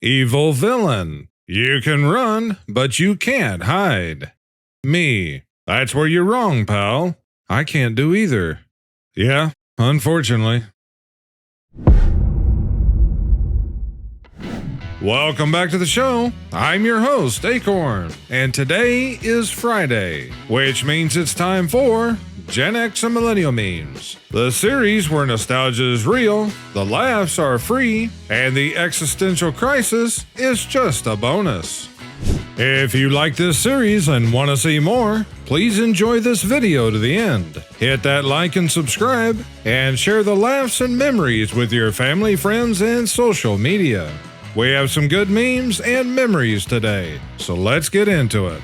Evil villain. You can run, but you can't hide. Me. That's where you're wrong, pal. I can't do either. Yeah, unfortunately. Welcome back to the show. I'm your host, Akorn, and today is Friday, which means it's time for Gen X and Millennial Memes, the series where nostalgia is real, the laughs are free, and the existential crisis is just a bonus. If you like this series and want to see more, please enjoy this video to the end. Hit that like and subscribe, and share the laughs and memories with your family, friends, and social media. We have some good memes and memories today, so let's get into it.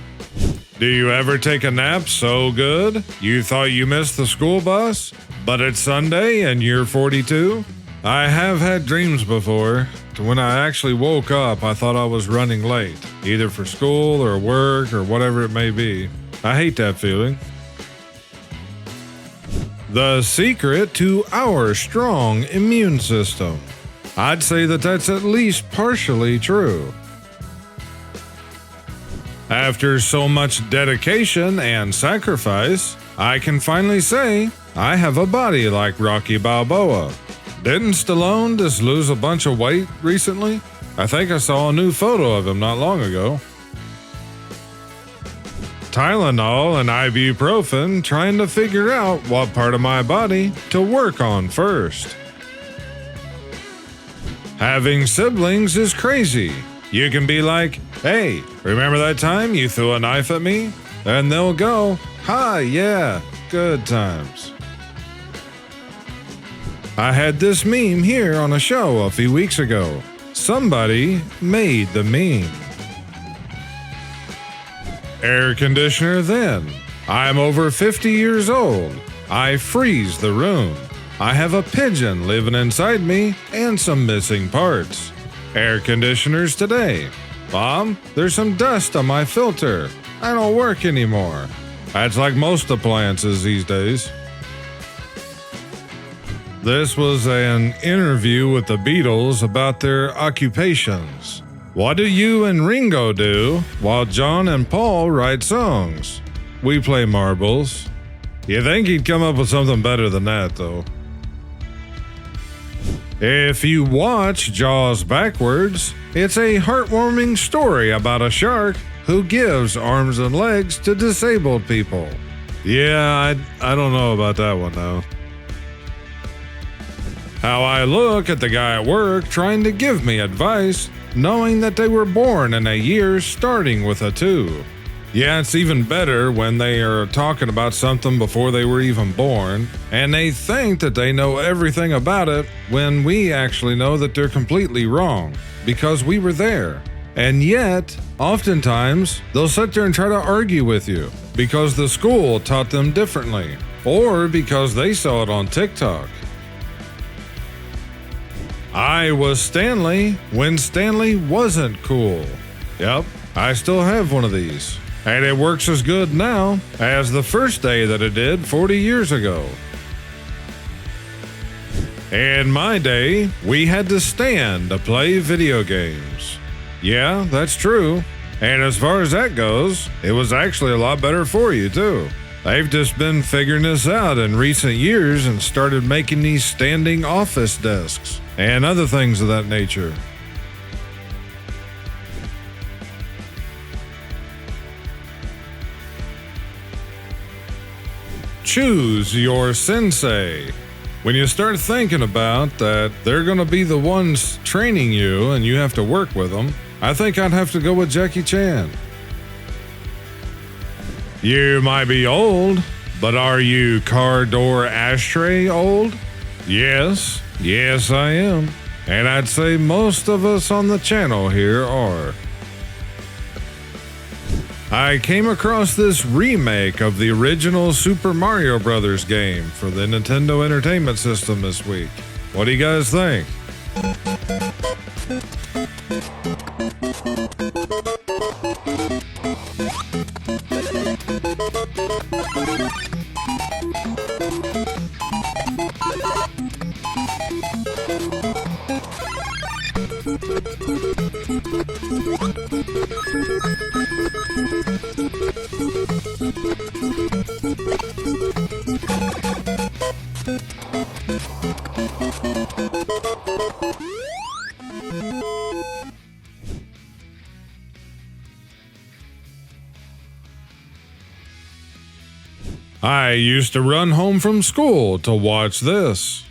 Do you ever take a nap so good you thought you missed the school bus, but it's Sunday and you're 42? I have had dreams before. When I actually woke up, I thought I was running late, either for school or work or whatever it may be. I hate that feeling. The secret to our strong immune system. I'd say that that's at least partially true. After so much dedication and sacrifice, I can finally say I have a body like Rocky Balboa. Didn't Stallone just lose a bunch of weight recently? I think I saw a new photo of him not long ago. Tylenol and ibuprofen trying to figure out what part of my body to work on first. Having siblings is crazy. You can be like, hey, remember that time you threw a knife at me? And they'll go, hi, yeah, good times. I had this meme here on a show a few weeks ago. Somebody made the meme. Air conditioner then. I'm over 50 years old. I freeze the room. I have a pigeon living inside me and some missing parts. Air conditioners today. Mom, there's some dust on my filter. I don't work anymore. That's like most appliances these days. This was an interview with the Beatles about their occupations. What do you and Ringo do while John and Paul write songs? We play marbles. You think he'd come up with something better than that, though. If you watch Jaws backwards, it's a heartwarming story about a shark who gives arms and legs to disabled people. Yeah, I don't know about that one though. How I look at the guy at work trying to give me advice, knowing that they were born in a year starting with a 2. Yeah, it's even better when they are talking about something before they were even born, and they think that they know everything about it when we actually know that they're completely wrong, because we were there. And yet, oftentimes, they'll sit there and try to argue with you, because the school taught them differently, or because they saw it on TikTok. I was Stanley when Stanley wasn't cool. Yep, I still have one of these. And it works as good now as the first day that it did 40 years ago. In my day, we had to stand to play video games. Yeah, that's true. And as far as that goes, it was actually a lot better for you, too. They've just been figuring this out in recent years and started making these standing office desks and other things of that nature. Choose your sensei. When you start thinking about that they're going to be the ones training you and you have to work with them, I think I'd have to go with Jackie Chan. You might be old, but are you car door ashtray old? Yes, I am. And I'd say most of us on the channel here are. I came across this remake of the original Super Mario Bros. Game for the Nintendo Entertainment System this week. What do you guys think? I used to run home from school to watch this.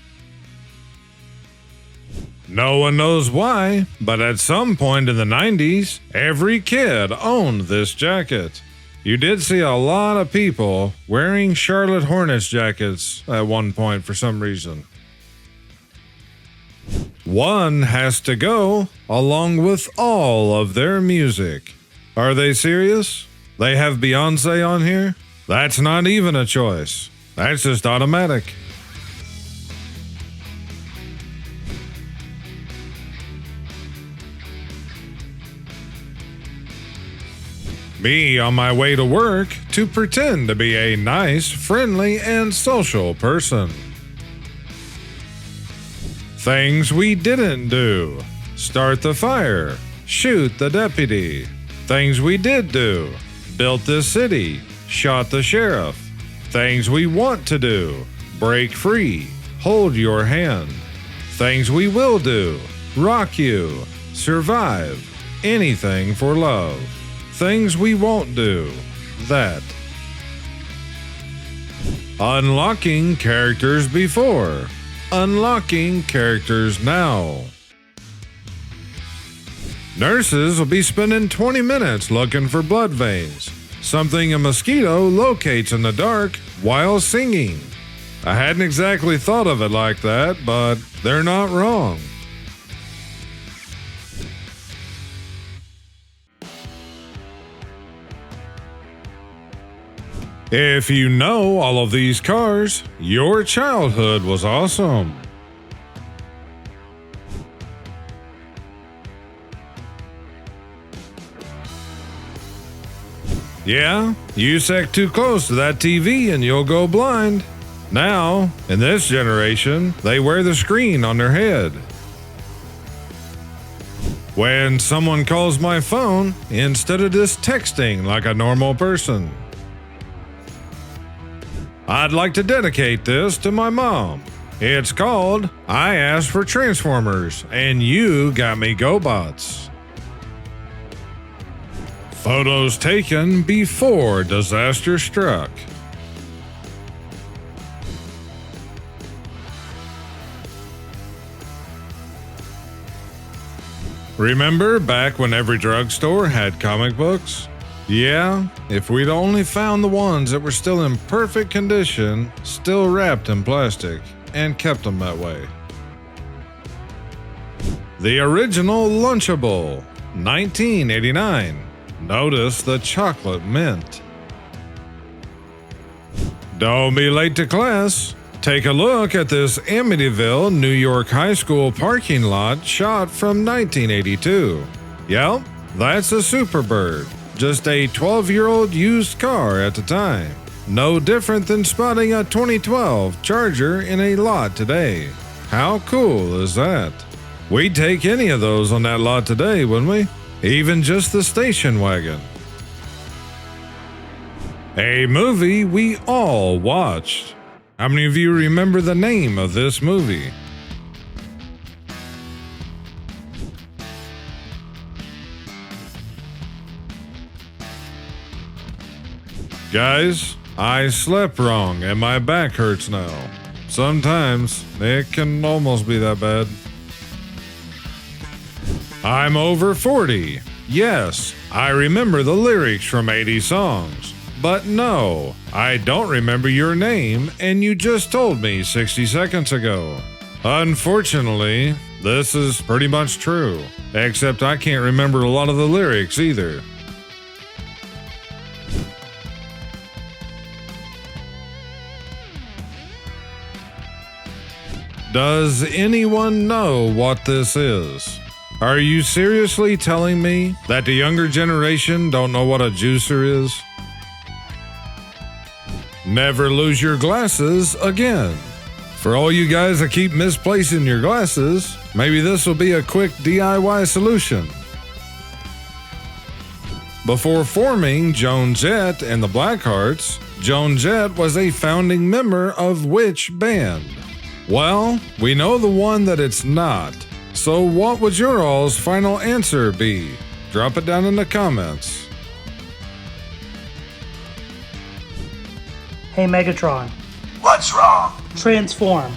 No one knows why, but at some point in the 90s, every kid owned this jacket. You did see a lot of people wearing Charlotte Hornets jackets at one point for some reason. One has to go along with all of their music. Are they serious? They have Beyonce on here? That's not even a choice. That's just automatic. Me on my way to work to pretend to be a nice, friendly, and social person. Things we didn't do. Start the fire. Shoot the deputy. Things we did do. Built this city. Shot the sheriff. Things we want to do. Break free. Hold your hand. Things we will do. Rock you. Survive. Anything for love. Things we won't do. That. Unlocking characters before. Unlocking characters now. Nurses will be spending 20 minutes looking for blood veins. Something a mosquito locates in the dark while singing. I hadn't exactly thought of it like that, but they're not wrong. If you know all of these cars, your childhood was awesome. Yeah, you sec too close to that TV and you'll go blind. Now, in this generation, they wear the screen on their head. When someone calls my phone, instead of just texting like a normal person. I'd like to dedicate this to my mom. It's called I Asked for Transformers and You Got Me GoBots. Photos taken before disaster struck. Remember back when every drugstore had comic books? Yeah, if we'd only found the ones that were still in perfect condition, still wrapped in plastic, and kept them that way. The original Lunchable, 1989. Notice the chocolate mint. Don't be late to class. Take a look at this Amityville, New York high school parking lot shot from 1982. Yep, that's a Superbird. Just a 12-year-old used car at the time. No different than spotting a 2012 Charger in a lot today. How cool is that? We'd take any of those on that lot today, wouldn't we? Even just the station wagon. A movie we all watched. How many of you remember the name of this movie? Guys, I slept wrong and my back hurts now. Sometimes it can almost be that bad. I'm over 40. Yes, I remember the lyrics from 80 songs. But no, I don't remember your name and you just told me 60 seconds ago. Unfortunately, this is pretty much true. Except I can't remember a lot of the lyrics either. Does anyone know what this is? Are you seriously telling me that the younger generation don't know what a juicer is? Never lose your glasses again. For all you guys that keep misplacing your glasses, maybe this will be a quick DIY solution. Before forming Joan Jett and the Blackhearts, Joan Jett was a founding member of which band? Well, we know the one that it's not. So what would your all's final answer be? Drop it down in the comments. Hey Megatron, What's wrong? transform.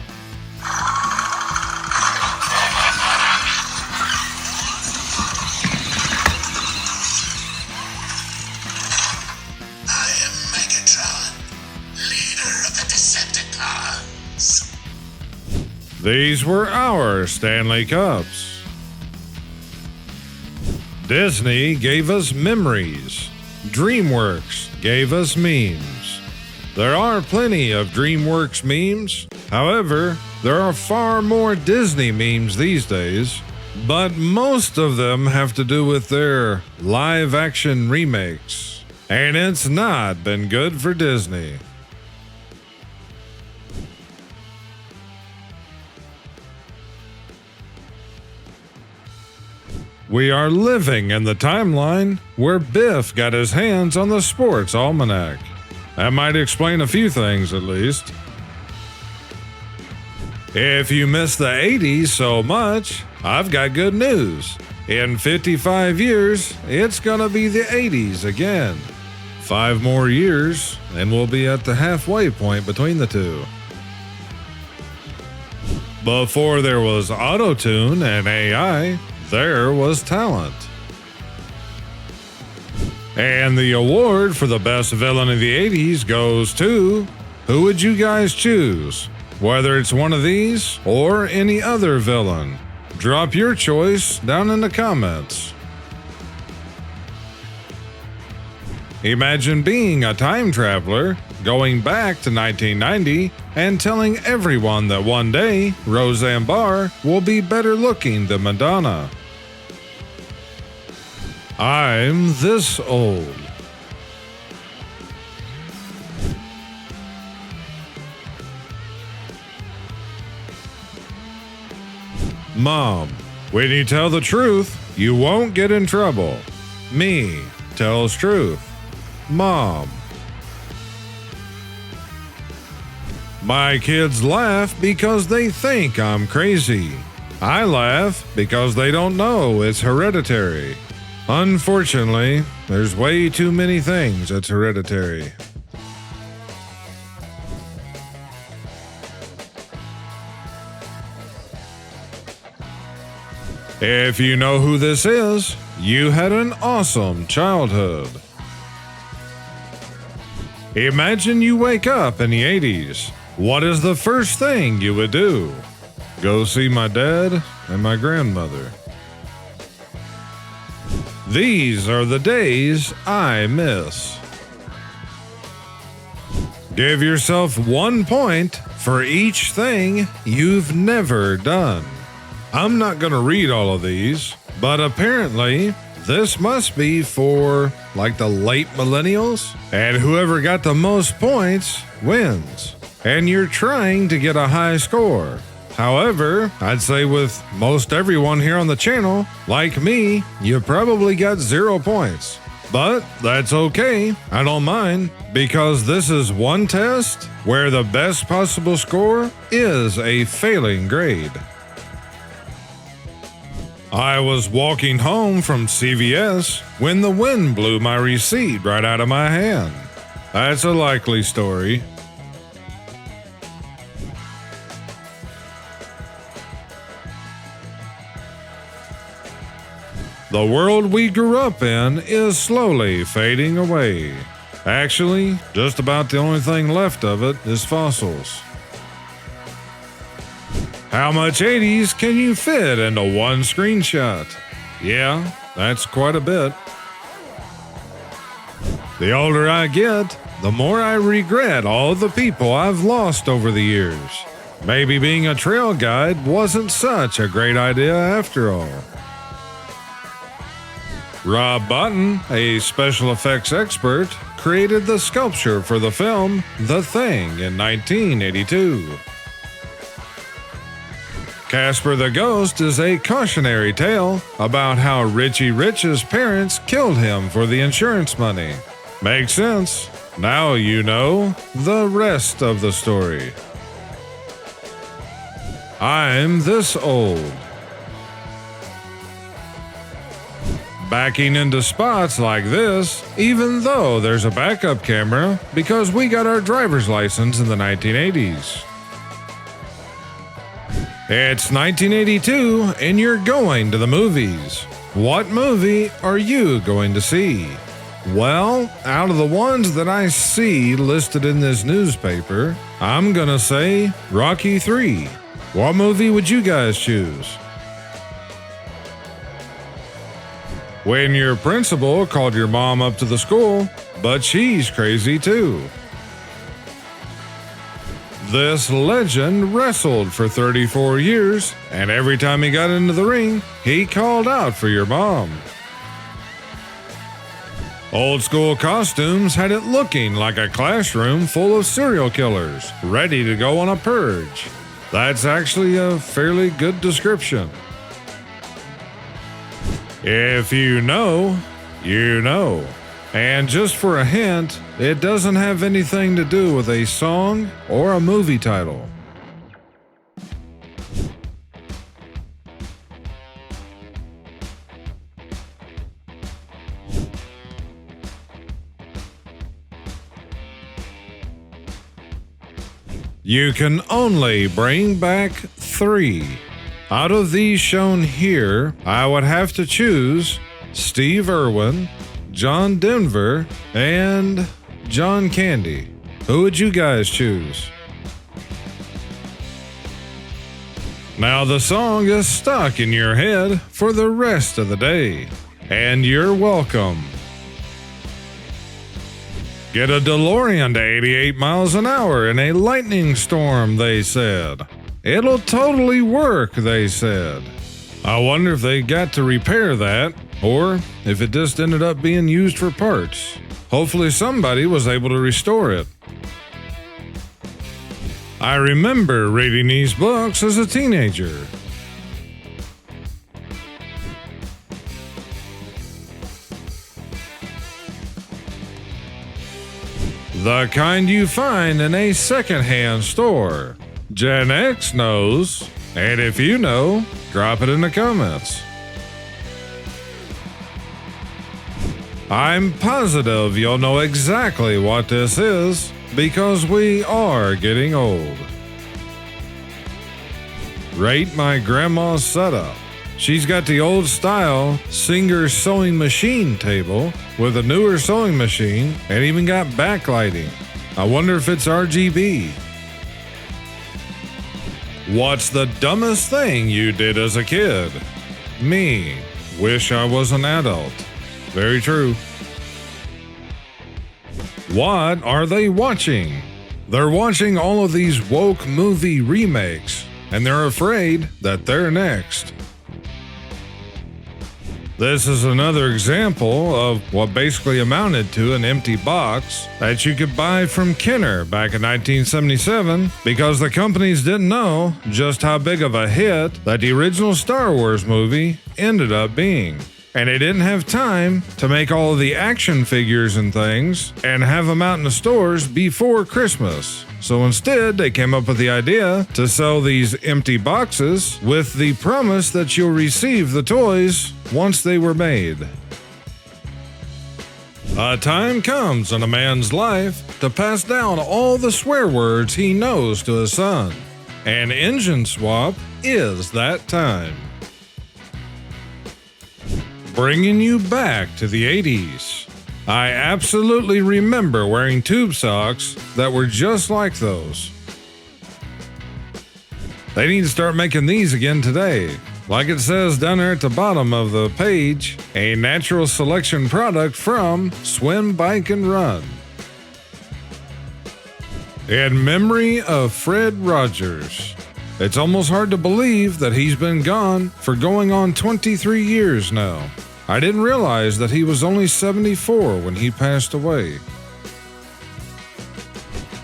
I am Megatron, leader of the Decepticons. These were our Stanley Cups. Disney gave us memories. DreamWorks gave us memes. There are plenty of DreamWorks memes. However, there are far more Disney memes these days, but most of them have to do with their live-action remakes. And it's not been good for Disney. We are living in the timeline where Biff got his hands on the sports almanac. That might explain a few things, at least. If you miss the 80s so much, I've got good news. In 55 years, it's gonna be the 80s again. 5 more years, and we'll be at the halfway point between the two. Before there was auto-tune and AI, there was talent. And the award for the best villain of the 80s goes to... Who would you guys choose? Whether it's one of these or any other villain. Drop your choice down in the comments. Imagine being a time traveler, going back to 1990, and telling everyone that one day Roseanne Barr will be better looking than Madonna. I'm this old. Mom, when you tell the truth, you won't get in trouble. Me tells truth. Mom. My kids laugh because they think I'm crazy. I laugh because they don't know it's hereditary. Unfortunately, there's way too many things that's hereditary. If you know who this is, you had an awesome childhood. Imagine you wake up in the 80s. What is the first thing you would do? Go see my dad and my grandmother. These are the days I miss. Give yourself 1 point for each thing you've never done. I'm not going to read all of these, but apparently this must be for like the late millennials, and whoever got the most points wins. And you're trying to get a high score. However, I'd say with most everyone here on the channel, like me, you probably got 0 points. But that's okay, I don't mind, because this is one test where the best possible score is a failing grade. I was walking home from CVS when the wind blew my receipt right out of my hand. That's a likely story. The world we grew up in is slowly fading away. Actually, just about the only thing left of it is fossils. How much 80s can you fit into one screenshot? Yeah, that's quite a bit. The older I get, the more I regret all the people I've lost over the years. Maybe being a trail guide wasn't such a great idea after all. Rob Botton, a special effects expert, created the sculpture for the film The Thing in 1982. Casper the Ghost is a cautionary tale about how Richie Rich's parents killed him for the insurance money. Makes sense. Now you know the rest of the story. I'm this old. Backing into spots like this, even though there's a backup camera, because we got our driver's license in the 1980s. It's 1982 and you're going to the movies. What movie are you going to see? Well, out of the ones that I see listed in this newspaper, I'm gonna say Rocky 3. What movie would you guys choose? When your principal called your mom up to the school, but she's crazy too. This legend wrestled for 34 years, and every time he got into the ring, he called out for your mom. Old school costumes had it looking like a classroom full of serial killers, ready to go on a purge. That's actually a fairly good description. If you know, you know. And just for a hint, it doesn't have anything to do with a song or a movie title. You can only bring back 3. Out of these shown here, I would have to choose Steve Irwin, John Denver, and John Candy. Who would you guys choose? Now the song is stuck in your head for the rest of the day, and you're welcome. Get a DeLorean to 88 miles an hour in a lightning storm, they said. It'll totally work, they said. I wonder if they got to repair that, or if it just ended up being used for parts. Hopefully somebody was able to restore it. I remember reading these books as a teenager. The kind you find in a secondhand store. Gen X knows, and if you know, drop it in the comments. I'm positive you'll know exactly what this is because we are getting old. Rate my grandma's setup. She's got the old style Singer sewing machine table with a newer sewing machine and even got backlighting. I wonder if it's RGB. What's the dumbest thing you did as a kid? Me. Wish I was an adult. Very true. What are they watching? They're watching all of these woke movie remakes, and they're afraid that they're next. This is another example of what basically amounted to an empty box that you could buy from Kenner back in 1977 because the companies didn't know just how big of a hit that the original Star Wars movie ended up being. And they didn't have time to make all of the action figures and things and have them out in the stores before Christmas. So instead, they came up with the idea to sell these empty boxes with the promise that you'll receive the toys once they were made. A time comes in a man's life to pass down all the swear words he knows to his son. An engine swap is that time. Bringing you back to the 80s. I absolutely remember wearing tube socks that were just like those. They need to start making these again today. Like it says down there at the bottom of the page, a natural selection product from Swim, Bike, and Run. In memory of Fred Rogers. It's almost hard to believe that he's been gone for going on 23 years now. I didn't realize that he was only 74 when he passed away.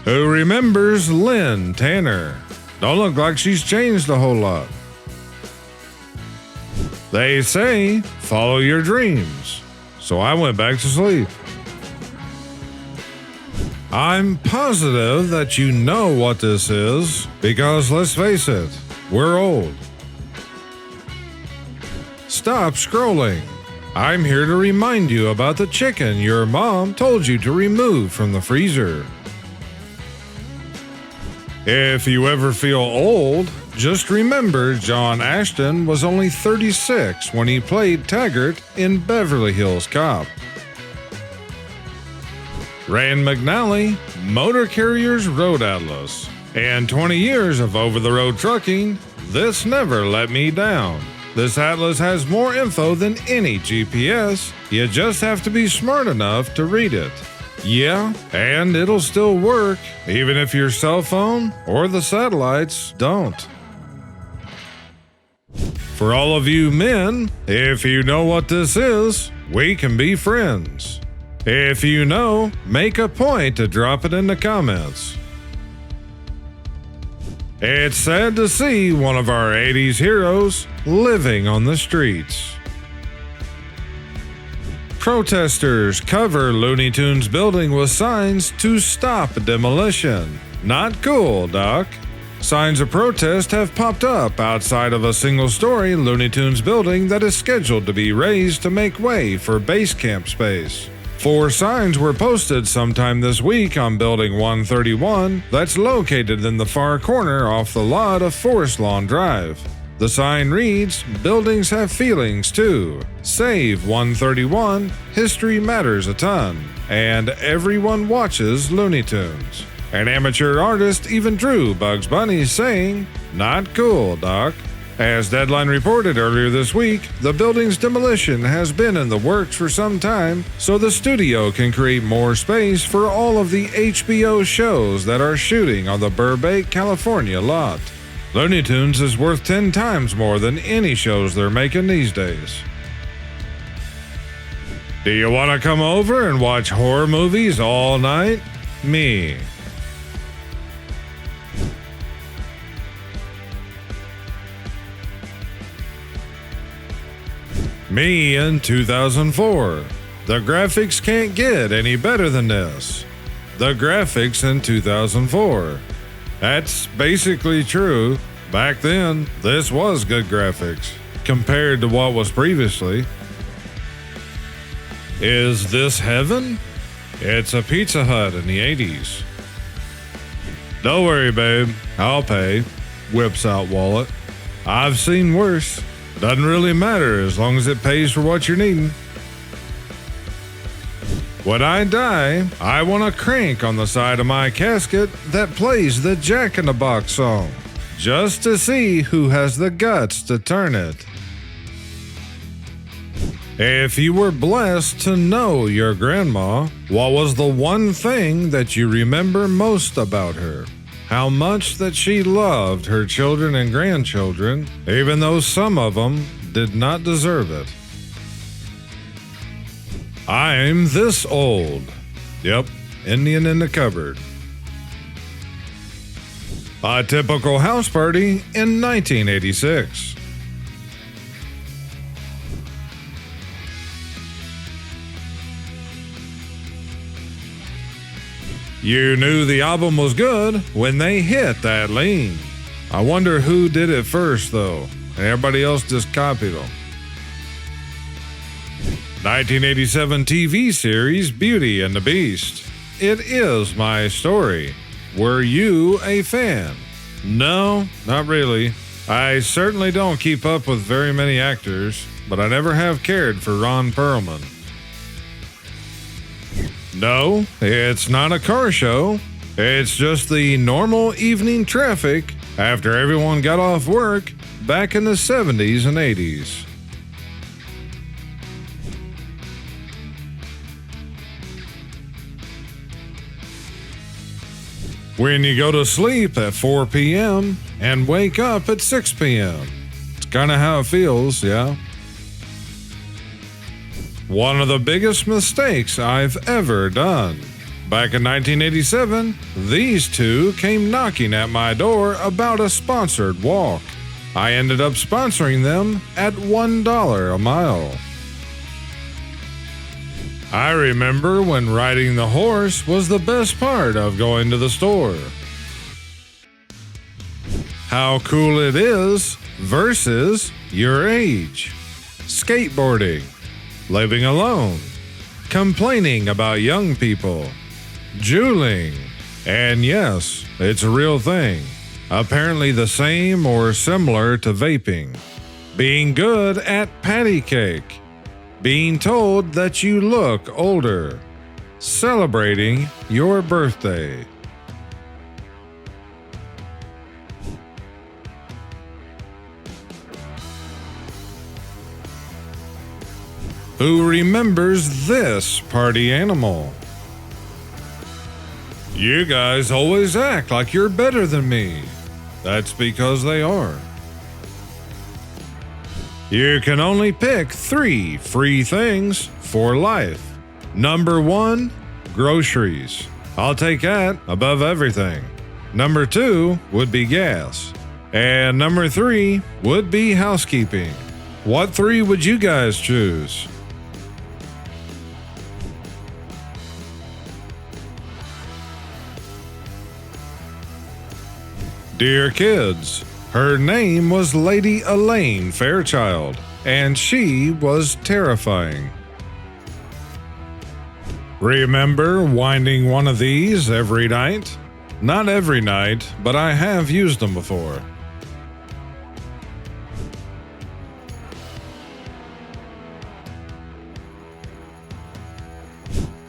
Who remembers Lynn Tanner? Don't look like she's changed a whole lot. They say follow your dreams. So I went back to sleep. I'm positive that you know what this is, because let's face it, we're old. Stop scrolling. I'm here to remind you about the chicken your mom told you to remove from the freezer. If you ever feel old, just remember John Ashton was only 36 when he played Taggart in Beverly Hills Cop. Rand McNally, Motor Carriers Road Atlas. And 20 years of over-the-road trucking, this never let me down. This atlas has more info than any GPS, you just have to be smart enough to read it. Yeah, and it'll still work, even if your cell phone or the satellites don't. For all of you men, if you know what this is, we can be friends. If you know, make a point to drop it in the comments. It's sad to see one of our 80s heroes living on the streets. Protesters cover Looney Tunes building with signs to stop demolition. Not cool, Doc. Signs of protest have popped up outside of a single-story Looney Tunes building that is scheduled to be raised to make way for base camp space. 4 signs were posted sometime this week on Building 131 that's located in the far corner off the lot of Forest Lawn Drive. The sign reads, "Buildings have feelings too. Save 131, history matters a ton, and everyone watches Looney Tunes." An amateur artist even drew Bugs Bunny saying, "Not cool, Doc." As Deadline reported earlier this week, the building's demolition has been in the works for some time, so the studio can create more space for all of the HBO shows that are shooting on the Burbank, California lot. Looney Tunes is worth 10 times more than any shows they're making these days. Do you want to come over and watch horror movies all night? Me. Me in 2004. The graphics can't get any better than this. The graphics in 2004. That's basically true. Back then, this was good graphics, compared to what was previously. Is this heaven? It's a Pizza Hut in the 80s. Don't worry, babe. I'll pay. Whips out wallet. I've seen worse. Doesn't really matter as long as it pays for what you're needing. When I die, I want a crank on the side of my casket that plays the Jack in the Box song, just to see who has the guts to turn it. If you were blessed to know your grandma, what was the one thing that you remember most about her? How much that she loved her children and grandchildren, even though some of them did not deserve it. I'm this old. Yep, Indian in the cupboard. A typical house party in 1986. You knew the album was good when they hit that lean. I wonder who did it first, though. Everybody else just copied them. 1987 TV series Beauty and the Beast. It is my story. Were you a fan? No, not really. I certainly don't keep up with very many actors, but I never have cared for Ron Perlman. No, it's not a car show. It's just the normal evening traffic after everyone got off work back in the 70s and 80s. When you go to sleep at 4 p.m. and wake up at 6 p.m. It's kind of how it feels, yeah? One of the biggest mistakes I've ever done. Back in 1987, these two came knocking at my door about a sponsored walk. I ended up sponsoring them at $1 a mile. I remember when riding the horse was the best part of going to the store. How cool it is versus your age. Skateboarding, living alone, complaining about young people, juuling, and yes, it's a real thing. Apparently the same or similar to vaping. Being good at patty cake. Being told that you look older. Celebrating your birthday. Who remembers this party animal? You guys always act like you're better than me. That's because they are. You can only pick 3 free things for life. Number 1, groceries. I'll take that above everything. Number 2 would be gas. And number 3 would be housekeeping. What 3 would you guys choose? Dear kids, her name was Lady Elaine Fairchild, and she was terrifying. Remember winding one of these every night? Not every night, but I have used them before.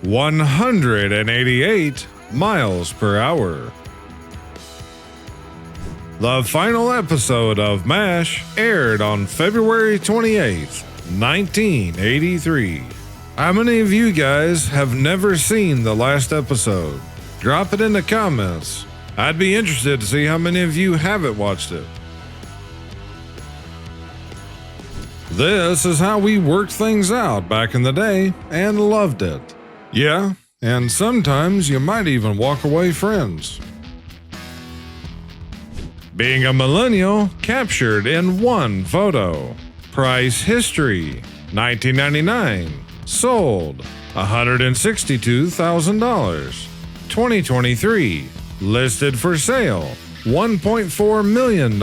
"188 miles per hour." The final episode of MASH aired on February 28th, 1983. How many of you guys have never seen the last episode? Drop it in the comments. I'd be interested to see how many of you haven't watched it. This is how we worked things out back in the day and loved it. Yeah, and sometimes you might even walk away friends. Being a millennial captured in one photo. Price history, 1999. Sold, $162,000. 2023. Listed for sale, $1.4 million.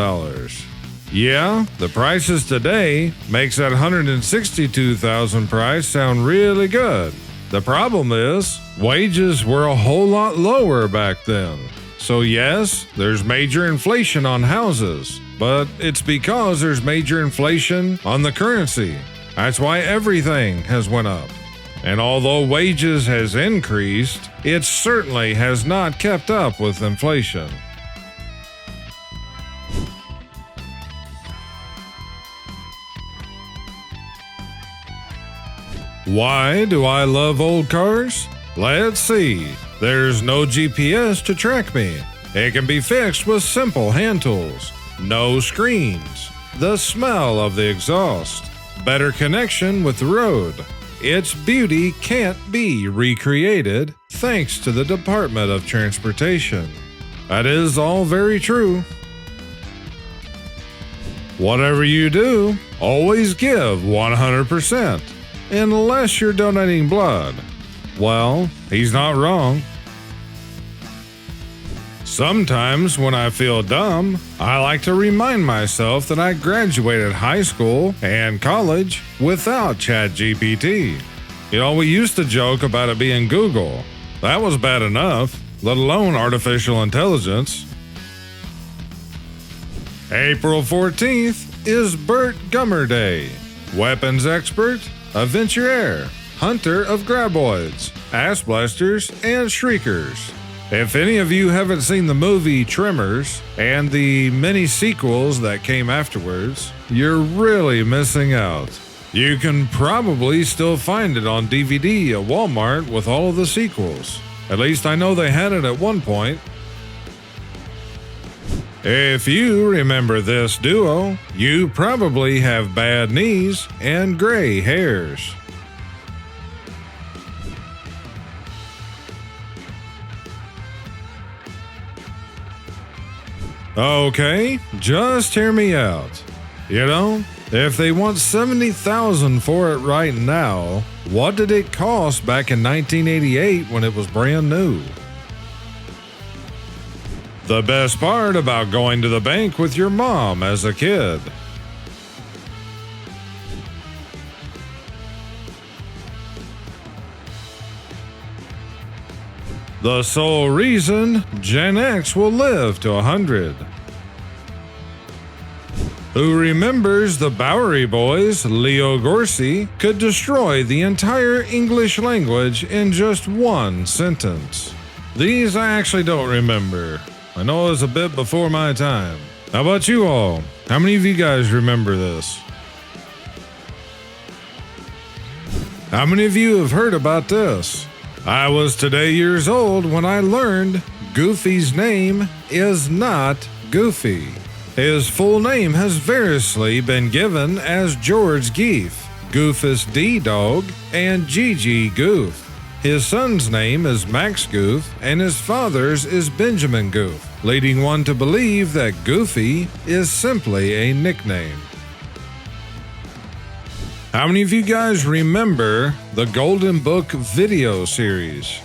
Yeah, the prices today makes that $162,000 price sound really good. The problem is, wages were a whole lot lower back then. So yes, there's major inflation on houses, but it's because there's major inflation on the currency. That's why everything has went up. And although wages has increased, it certainly has not kept up with inflation. Why do I love old cars? Let's see. There's no GPS to track me. It can be fixed with simple hand tools. No screens. The smell of the exhaust. Better connection with the road. Its beauty can't be recreated thanks to the Department of Transportation. That is all very true. Whatever you do, always give 100%. Unless you're donating blood. Well, he's not wrong. Sometimes when I feel dumb, I like to remind myself that I graduated high school and college without ChatGPT. You know, we used to joke about it being Google. That was bad enough, let alone artificial intelligence. April 14th is Burt Gummer Day. Weapons expert, aventurier, hunter of graboids, ass blasters, and shriekers. If any of you haven't seen the movie Tremors and the many sequels that came afterwards, you're really missing out. You can probably still find it on DVD at Walmart with all of the sequels. At least I know they had it at one point. If you remember this duo, you probably have bad knees and gray hairs. Okay, just hear me out. You know, if they want $70,000 for it right now, what did it cost back in 1988 when it was brand new? The best part about going to the bank with your mom as a kid. The sole reason Gen X will live to 100. Who remembers the Bowery Boys, IDIOCRACY, could destroy the entire English language in just one sentence? These I actually don't remember. I know it was a bit before my time. How about you all? How many of you guys remember this? How many of you have heard about this? I was today years old when I learned Goofy's name is not Goofy. His full name has variously been given as George Geef, Goofus D Dog, and Gigi Goof. His son's name is Max Goof, and his father's is Benjamin Goof, leading one to believe that Goofy is simply a nickname. How many of you guys remember the Golden Book video series?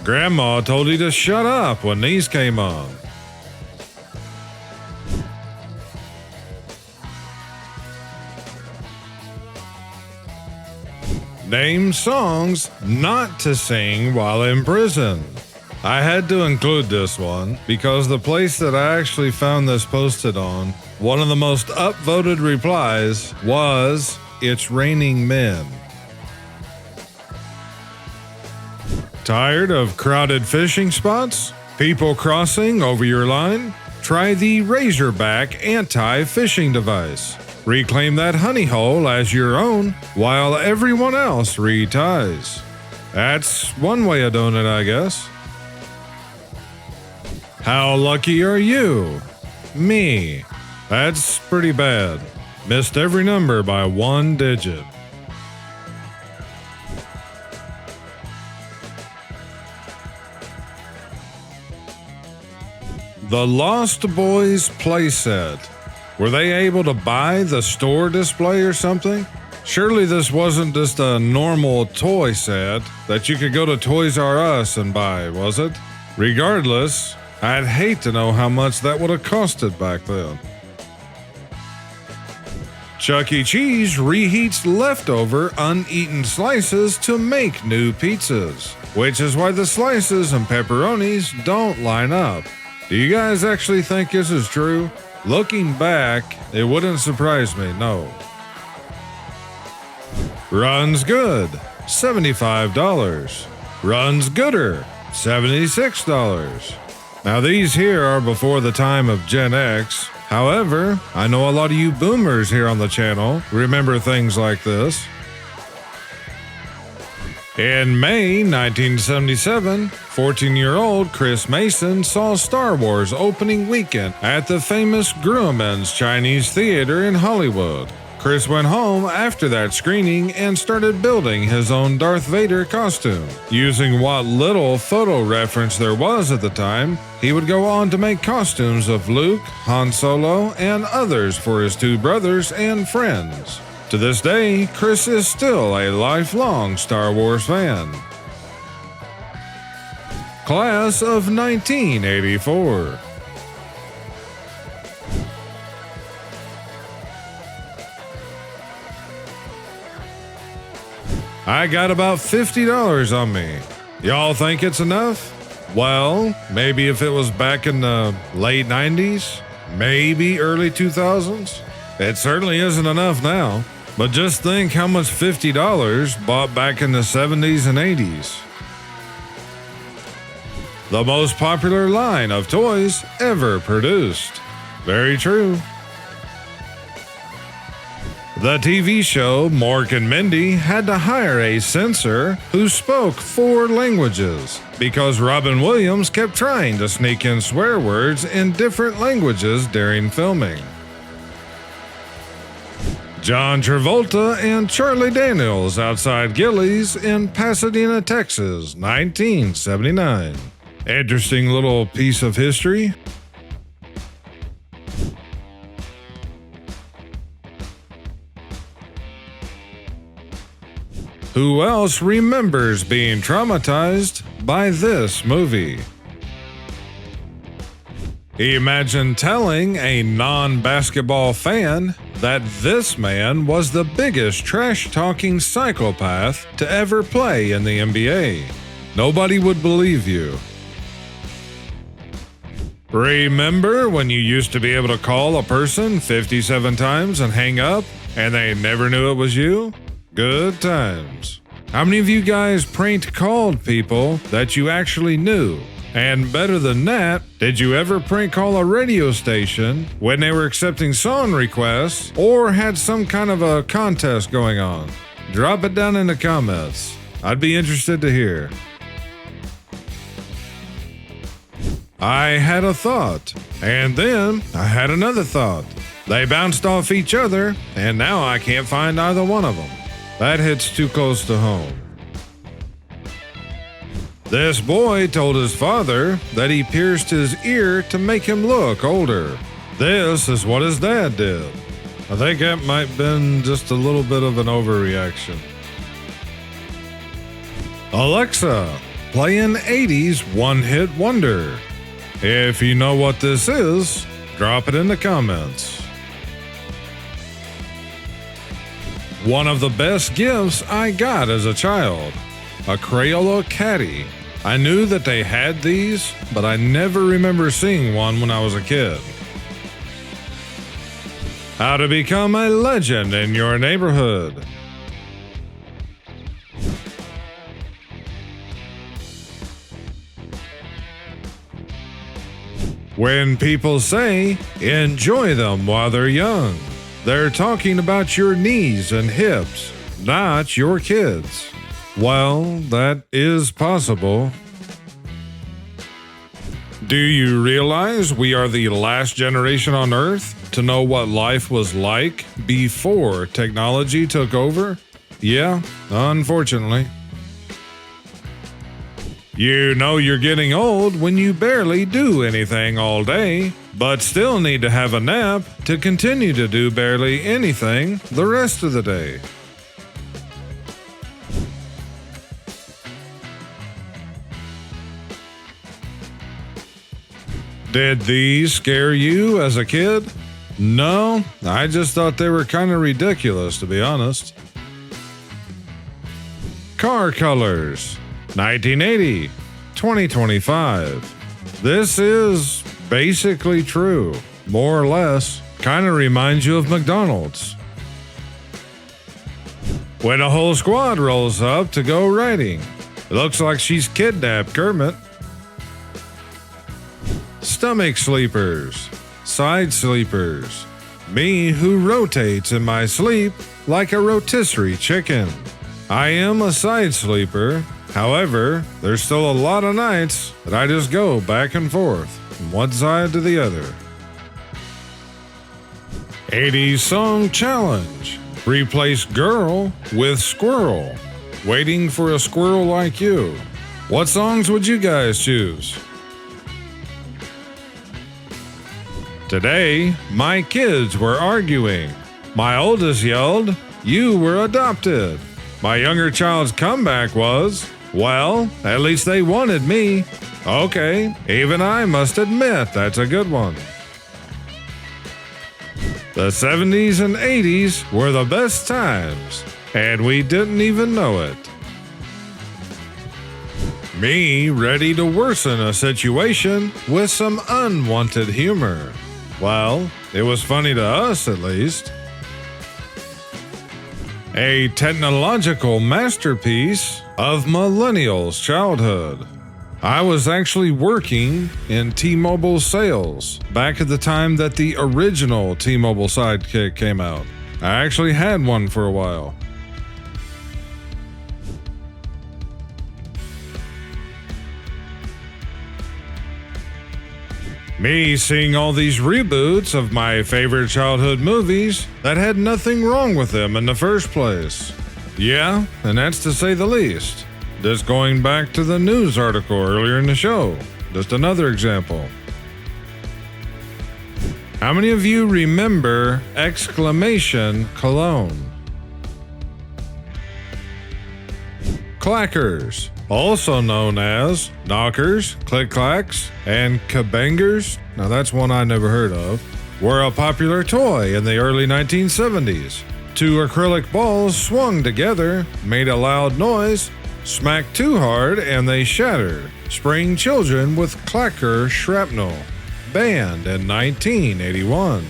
Grandma told you to shut up when these came on. Name songs not to sing while in prison. I had to include this one because the place that I actually found this posted on, one of the most upvoted replies was, "It's Raining Men." Tired of crowded fishing spots? People crossing over your line? Try the Razorback anti-fishing device. Reclaim that honey hole as your own while everyone else reties. That's one way of doing it, I guess. How lucky are you? Me. That's pretty bad. Missed every number by one digit. The Lost Boys playset. Were they able to buy the store display or something? Surely this wasn't just a normal toy set that you could go to Toys R Us and buy, was it? Regardless, I'd hate to know how much that would have costed back then. Chuck E. Cheese reheats leftover uneaten slices to make new pizzas, which is why the slices and pepperonis don't line up. Do you guys actually think this is true? Looking back, it wouldn't surprise me, no. Runs good, $75. Runs gooder, $76. Now these here are before the time of Gen X. However, I know a lot of you boomers here on the channel remember things like this. In May 1977, 14-year-old Chris Mason saw Star Wars opening weekend at the famous Grauman's Chinese Theater in Hollywood. Chris went home after that screening and started building his own Darth Vader costume. Using what little photo reference there was at the time, he would go on to make costumes of Luke, Han Solo, and others for his two brothers and friends. To this day, Chris is still a lifelong Star Wars fan. Class of 1984. I got about $50 on me. Y'all think it's enough? Well, maybe if it was back in the late 90s, maybe early 2000s. It certainly isn't enough now. But just think how much $50 bought back in the 70s and 80s. The most popular line of toys ever produced. Very true. The TV show Mork and Mindy had to hire a censor who spoke 4 languages because Robin Williams kept trying to sneak in swear words in different languages during filming. John Travolta and Charlie Daniels outside Gilley's in Pasadena, Texas, 1979. Interesting little piece of history. Who else remembers being traumatized by this movie? Imagine telling a non-basketball fan that this man was the biggest trash-talking psychopath to ever play in the NBA. Nobody would believe you. Remember when you used to be able to call a person 57 times and hang up, and they never knew it was you? Good times. How many of you guys prank called people that you actually knew? And better than that, did you ever prank call a radio station when they were accepting song requests or had some kind of a contest going on? Drop it down in the comments. I'd be interested to hear. I had a thought, and then I had another thought. They bounced off each other, and now I can't find either one of them. That hits too close to home. This boy told his father that he pierced his ear to make him look older. This is what his dad did. I think that might have been just a little bit of an overreaction. Alexa, playing 80s one-hit wonder. If you know what this is, drop it in the comments. One of the best gifts I got as a child, a Crayola caddy. I knew that they had these, but I never remember seeing one when I was a kid. How to become a legend in your neighborhood. When people say, enjoy them while they're young, they're talking about your knees and hips, not your kids. Well, that is possible. Do you realize we are the last generation on Earth to know what life was like before technology took over? Yeah, unfortunately. You know you're getting old when you barely do anything all day, but still need to have a nap to continue to do barely anything the rest of the day. Did these scare you as a kid? No, I just thought they were kind of ridiculous, to be honest. Car colors, 1980, 2025. This is basically true, more or less. Kind of reminds you of McDonald's. When a whole squad rolls up to go riding, it looks like she's kidnapped Kermit. Stomach sleepers, side sleepers, me who rotates in my sleep like a rotisserie chicken. I am a side sleeper, however, there's still a lot of nights that I just go back and forth from one side to the other. 80s song challenge, replace girl with squirrel, waiting for a squirrel like you. What songs would you guys choose? Today, my kids were arguing. My oldest yelled, "You were adopted." My younger child's comeback was, "Well, at least they wanted me." Okay, even I must admit that's a good one. The 70s and 80s were the best times, and we didn't even know it. Me ready to worsen a situation with some unwanted humor. Well, it was funny to us at least. A technological masterpiece of Millennials' childhood. I was actually working in T-Mobile sales back at the time that the original T-Mobile Sidekick came out. I actually had one for a while. Me seeing all these reboots of my favorite childhood movies that had nothing wrong with them in the first place. Yeah, and that's to say the least. Just going back to the news article earlier in the show. just another example. How many of you remember exclamation cologne? Clackers, also known as knockers, click-clacks, and kabangers, now that's one I never heard of, were a popular toy in the early 1970s. Two acrylic balls swung together, made a loud noise, smacked too hard, and they shattered, spraying children with clacker shrapnel. Banned in 1981.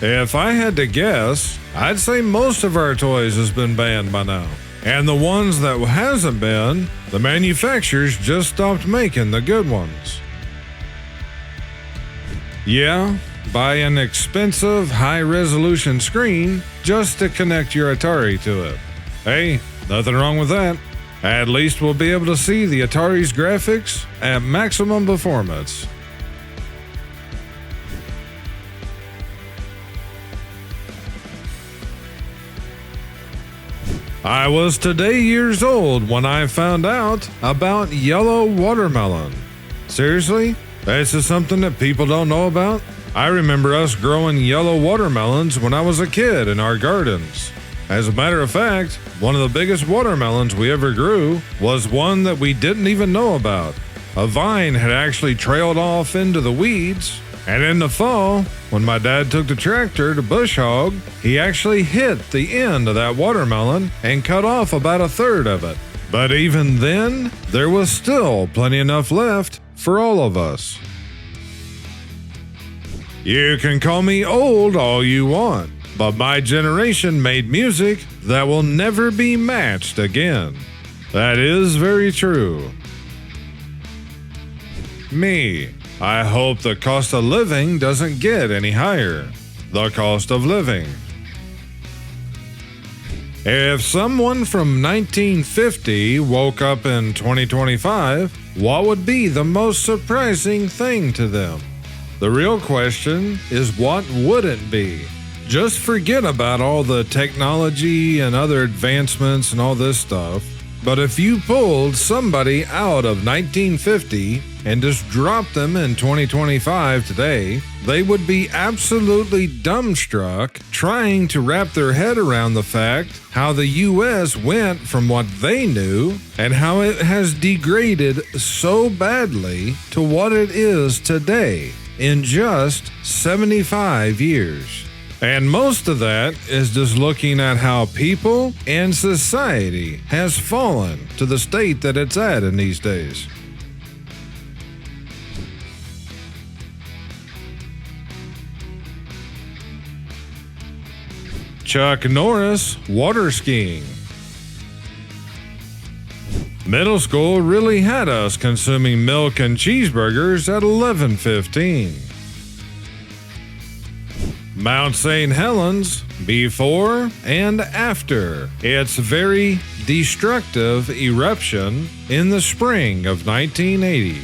If I had to guess, I'd say most of our toys has been banned by now. And the ones that hasn't been, the manufacturers just stopped making the good ones. Yeah, buy an expensive high-resolution screen just to connect your Atari to it. Hey, nothing wrong with that. At least we'll be able to see the Atari's graphics at maximum performance. I was today years old when I found out about yellow watermelon. Seriously? This is something that people don't know about? I remember us growing yellow watermelons when I was a kid in our gardens. As a matter of fact, one of the biggest watermelons we ever grew was one that we didn't even know about. A vine had actually trailed off into the weeds, and in the fall, when my dad took the tractor to bush hog, he actually hit the end of that watermelon and cut off about a third of it. But even then, there was still plenty enough left for all of us. You can call me old all you want, but my generation made music that will never be matched again. That is very true. Me. I hope the cost of living doesn't get any higher. The cost of living. If someone from 1950 woke up in 2025, what would be the most surprising thing to them? The real question is, what wouldn't be? Just forget about all the technology and other advancements and all this stuff. But if you pulled somebody out of 1950 and just dropped them in 2025 today, they would be absolutely dumbstruck trying to wrap their head around the fact how the U.S. went from what they knew and how it has degraded so badly to what it is today in just 75 years. And most of that is just looking at how people and society has fallen to the state that it's at in these days. Chuck Norris water skiing. Middle school really had us consuming milk and cheeseburgers at 11:15. Mount St. Helens, before and after its very destructive eruption in the spring of 1980.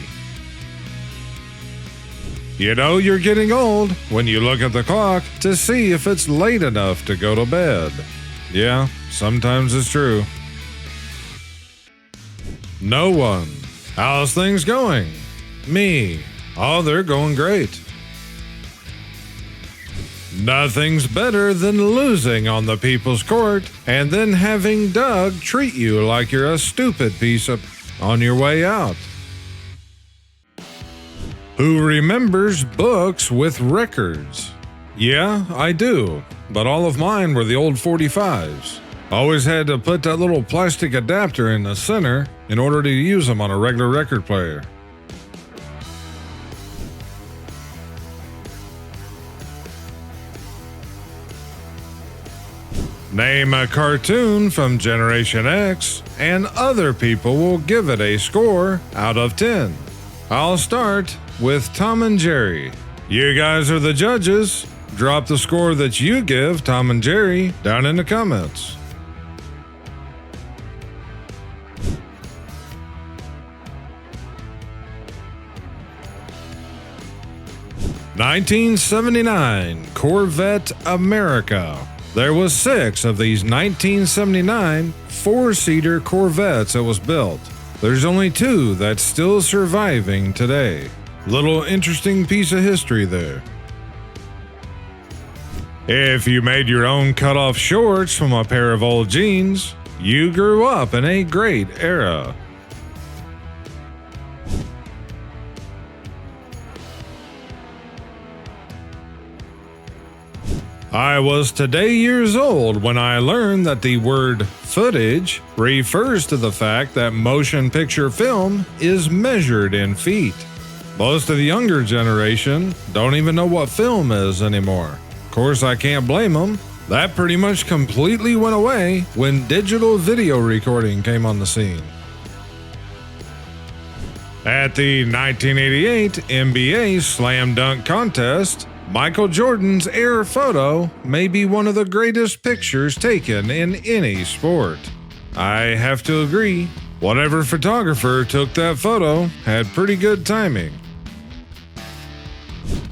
You know you're getting old when you look at the clock to see if it's late enough to go to bed. Yeah, sometimes it's true. No one. How's things going? Me. Oh, they're going great. Nothing's better than losing on the People's Court and then having Doug treat you like you're a stupid piece of on your way out. Who remembers books with records? Yeah, I do, but all of mine were the old 45s. Always had to put that little plastic adapter in the center in order to use them on a regular record player. Name a cartoon from Generation X, and other people will give it a score out of 10. I'll start with Tom and Jerry. You guys are the judges. Drop the score that you give Tom and Jerry down in the comments. (1979) Corvette America. There was 6 of these 1979 4-seater Corvettes that was built. there's only 2 that's still surviving today. Little interesting piece of history there. If you made your own cut-off shorts from a pair of old jeans, you grew up in a great era. I was today years old when I learned that the word footage refers to the fact that motion picture film is measured in feet. Most of the younger generation don't even know what film is anymore. Of course, I can't blame them. That pretty much completely went away when digital video recording came on the scene. At the 1988 NBA Slam Dunk Contest, Michael Jordan's air photo may be one of the greatest pictures taken in any sport. I have to agree, whatever photographer took that photo had pretty good timing.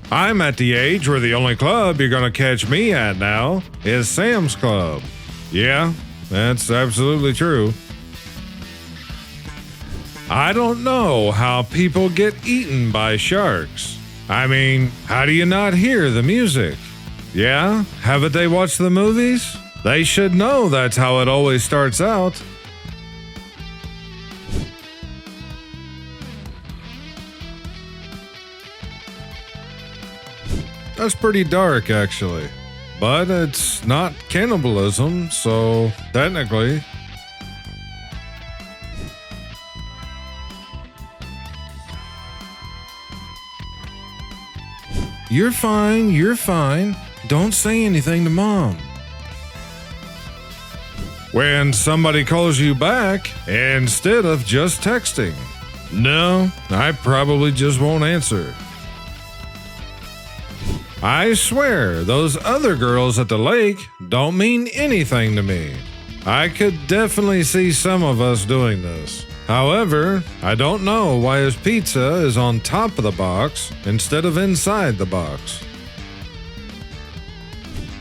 I'm at the age where the only club you're gonna catch me at now is Sam's Club. Yeah, that's absolutely true. I don't know how people get eaten by sharks. I mean, how do you not hear the music? Yeah? Haven't they watched the movies? They should know that's how it always starts out. That's pretty dark, actually. But it's not cannibalism, so technically. You're fine, you're fine. Don't say anything to Mom. When somebody calls you back instead of just texting. No, I probably just won't answer. I swear, those other girls at the lake don't mean anything to me. I could definitely see some of us doing this. However, I don't know why his pizza is on top of the box instead of inside the box.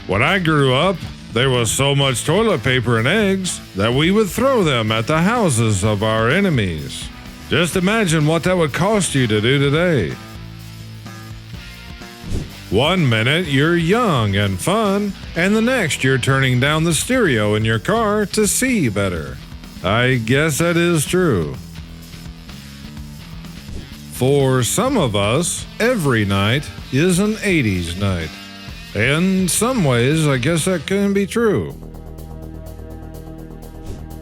When I grew up, there was so much toilet paper and eggs that we would throw them at the houses of our enemies. Just imagine what that would cost you to do today. One minute you're young and fun, and the next you're turning down the stereo in your car to see better. I guess that is true. For some of us, every night is an 80s night. In some ways, I guess that can be true.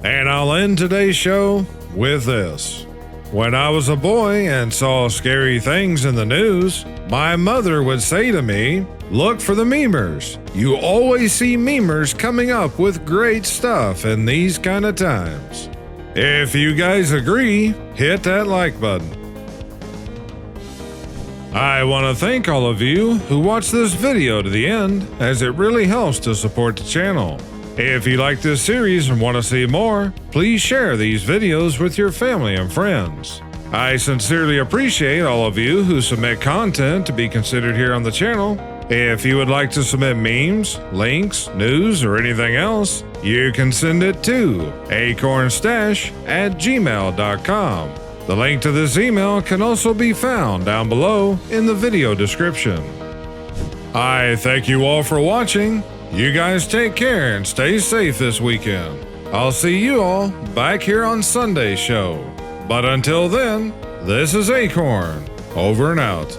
And I'll end today's show with this. When I was a boy and saw scary things in the news, my mother would say to me, "Look for the memers. You always see memers coming up with great stuff in these kind of times." If you guys agree, hit that like button. I want to thank all of you who watched this video to the end, as it really helps to support the channel. If you like this series and want to see more, please share these videos with your family and friends. I sincerely appreciate all of you who submit content to be considered here on the channel. If you would like to submit memes, links, news, or anything else, you can send it to akornzstash@gmail.com. The link to this email can also be found down below in the video description. I thank you all for watching. You guys take care and stay safe this weekend. I'll see you all back here on Sunday's show. But until then, this is Akorn, over and out.